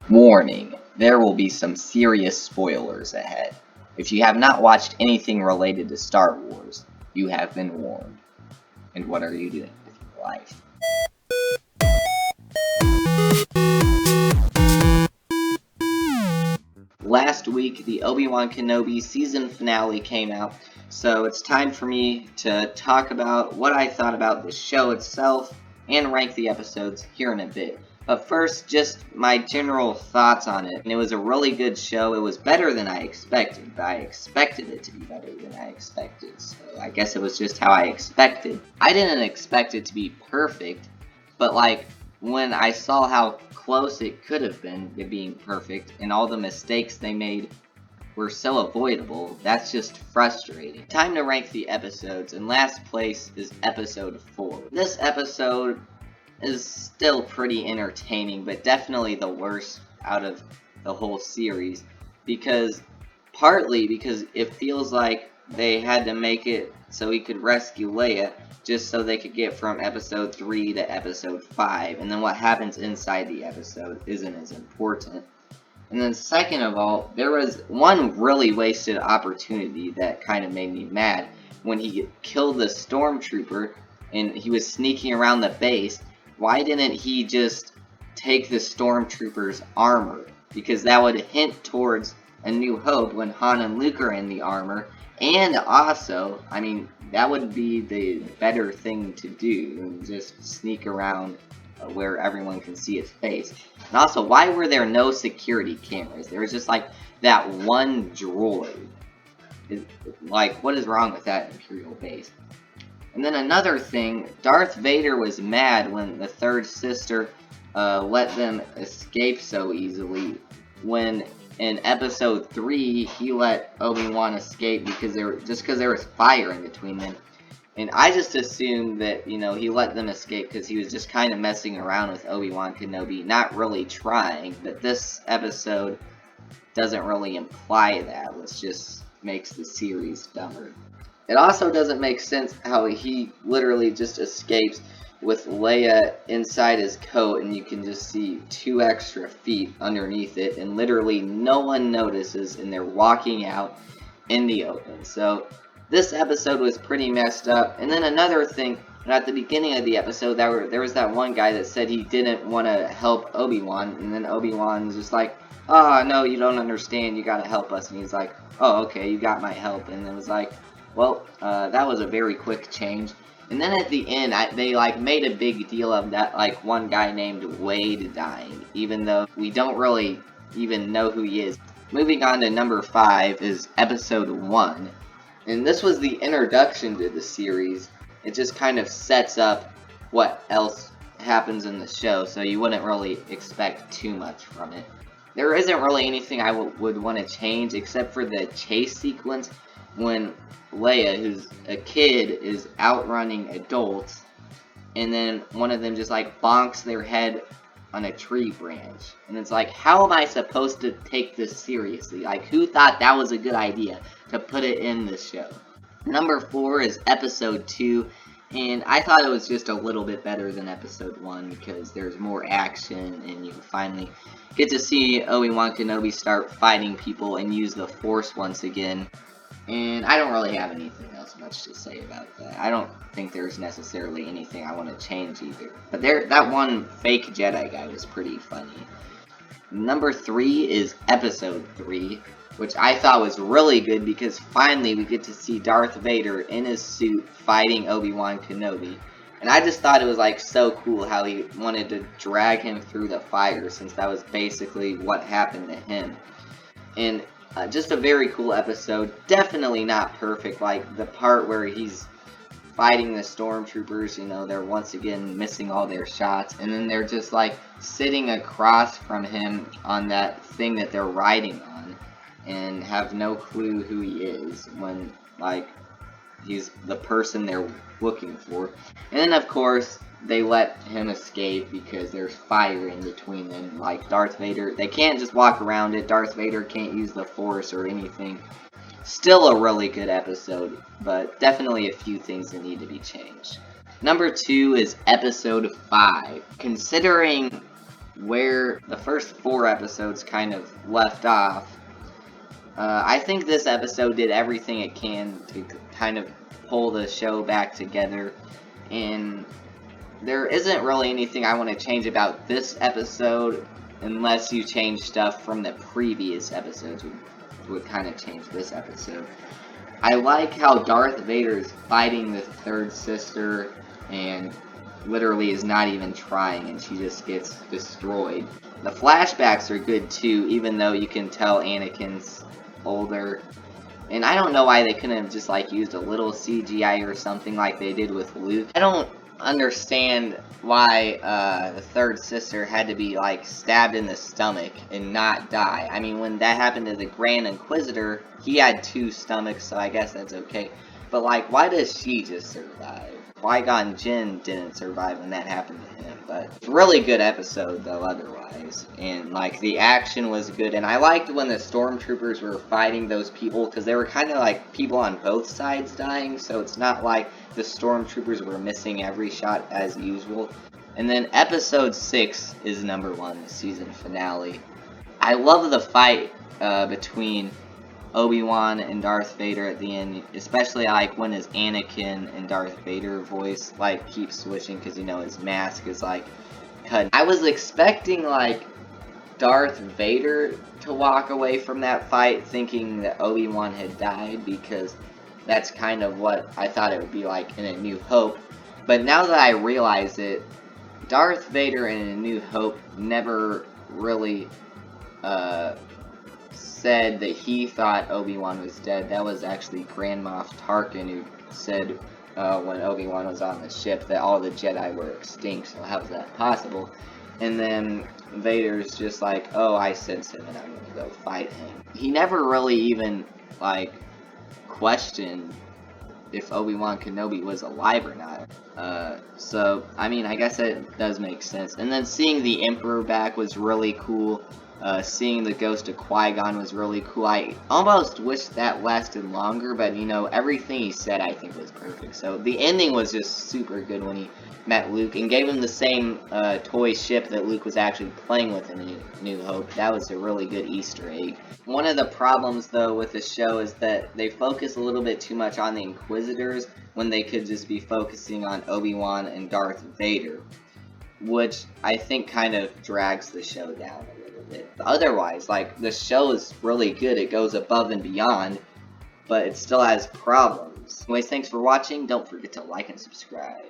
Warning, there will be some serious spoilers ahead. If you have not watched anything related to Star Wars, you have been warned. And what are you doing with your life? Last week, the Obi-Wan Kenobi season finale came out, so it's time for me to talk about what I thought about the show itself and rank the episodes here in a bit. But first, just my general thoughts on it. And it was a really good show. It was better than I expected, but I expected it to be better than I expected, so I guess it was just how I expected. I didn't expect it to be perfect, but when I saw how close it could have been to being perfect, and all the mistakes they made were so avoidable, that's just frustrating. Time to rank the episodes, and last place is episode 4. This episode is still pretty entertaining, but definitely the worst out of the whole series, partly because it feels like they had to make it so he could rescue Leia, just so they could get from episode 3 to episode 5, and then what happens inside the episode isn't as important. And then second of all, there was one really wasted opportunity that kind of made me mad when he killed the stormtrooper and he was sneaking around the base. Why didn't he just take the stormtrooper's armor? Because that would hint towards A New Hope when Han and Luke are in the armor. And also, I mean, that would be the better thing to do than just sneak around where everyone can see his face. And also, why were there no security cameras? There was just that one droid. What is wrong with that Imperial base? And then another thing, Darth Vader was mad when the third sister let them escape so easily, when in episode 3 he let Obi-Wan escape because there was fire in between them. And I just assumed that, he let them escape because he was just kind of messing around with Obi-Wan Kenobi, not really trying. But this episode doesn't really imply that, which just makes the series dumber. It also doesn't make sense how he literally just escapes with Leia inside his coat and you can just see 2 extra feet underneath it and literally no one notices and they're walking out in the open. So this episode was pretty messed up. And then another thing, at the beginning of the episode, there was that one guy that said he didn't want to help Obi-Wan, and then Obi-Wan was just like, "Oh, no, you don't understand, you gotta help us." And he's like, "Oh, okay, you got my help." And it was like, well, that was a very quick change. And then at the end, they made a big deal of that one guy named Wade dying, even though we don't really even know who he is. Moving on to number 5 is episode 1. And this was the introduction to the series. It just kind of sets up what else happens in the show, so you wouldn't really expect too much from it. There isn't really anything I would want to change except for the chase sequence when Leia, who's a kid, is outrunning adults, and then one of them just bonks their head on a tree branch. And it's how am I supposed to take this seriously? Who thought that was a good idea to put it in the show? Number 4 is episode 2, and I thought it was just a little bit better than episode 1 because there's more action and you finally get to see Obi-Wan Kenobi start fighting people and use the Force once again. And I don't really have anything else much to say about that. I don't think there's necessarily anything I want to change either. But that one fake Jedi guy was pretty funny. Number 3 is episode 3, which I thought was really good because finally we get to see Darth Vader in his suit fighting Obi-Wan Kenobi. And I just thought it was so cool how he wanted to drag him through the fire, since that was basically what happened to him. And just a very cool episode. Definitely not perfect, the part where he's fighting the stormtroopers, they're once again missing all their shots, and then they're just sitting across from him on that thing that they're riding on and have no clue who he is when he's the person they're looking for. And then of course they let him escape because there's fire in between them. Darth Vader, they can't just walk around it. Darth Vader can't use the Force or anything. Still a really good episode, but definitely a few things that need to be changed. Number 2 is episode 5. Considering where the first 4 episodes kind of left off. I think this episode did everything it can to kind of pull the show back together, and there isn't really anything I want to change about this episode unless you change stuff from the previous episodes would kind of change this episode. I like how Darth Vader is fighting the third sister and literally is not even trying, and she just gets destroyed. The flashbacks are good too, even though you can tell Anakin's older. And I don't know why they couldn't have just like used a little CGI or something like they did with Luke. I don't understand why the third sister had to be like stabbed in the stomach and not die. I mean, when that happened to the Grand Inquisitor, he had 2 stomachs, so I guess that's okay. But like, why does she just survive? Qui-Gon Jinn didn't survive when that happened to him, but really good episode though otherwise, and like the action was good, and I liked when the stormtroopers were fighting those people, because they were kind of like people on both sides dying, so it's not like the stormtroopers were missing every shot as usual. And then episode 6 is number 1, the season finale. I love the fight between Obi-Wan and Darth Vader at the end, especially like when his Anakin and Darth Vader voice like keeps switching, because you know his mask is like cut. I was expecting like Darth Vader to walk away from that fight thinking that Obi-Wan had died, because that's kind of what I thought it would be like in A New Hope. But now that I realize it, Darth Vader in A New Hope never really said that he thought Obi-Wan was dead. That was actually Grand Moff Tarkin who said when Obi-Wan was on the ship that all the Jedi were extinct, so how was that possible? And then Vader's just like, oh, I sense him and I'm gonna go fight him. He never really even like questioned if Obi-Wan Kenobi was alive or not. So, I mean, I guess it does make sense. And then seeing the Emperor back was really cool. Seeing the ghost of Qui-Gon was really cool. I almost wish that lasted longer, but you know, everything he said I think was perfect. So the ending was just super good when he met Luke and gave him the same toy ship that Luke was actually playing with in New Hope. That was a really good Easter egg. One of the problems though with the show is that they focus a little bit too much on the Inquisitors when they could just be focusing on Obi-Wan and Darth Vader, which I think kind of drags the show down a little bit. Otherwise, like, the show is really good. It goes above and beyond, but it still has problems. Anyways, thanks for watching. Don't forget to like and subscribe.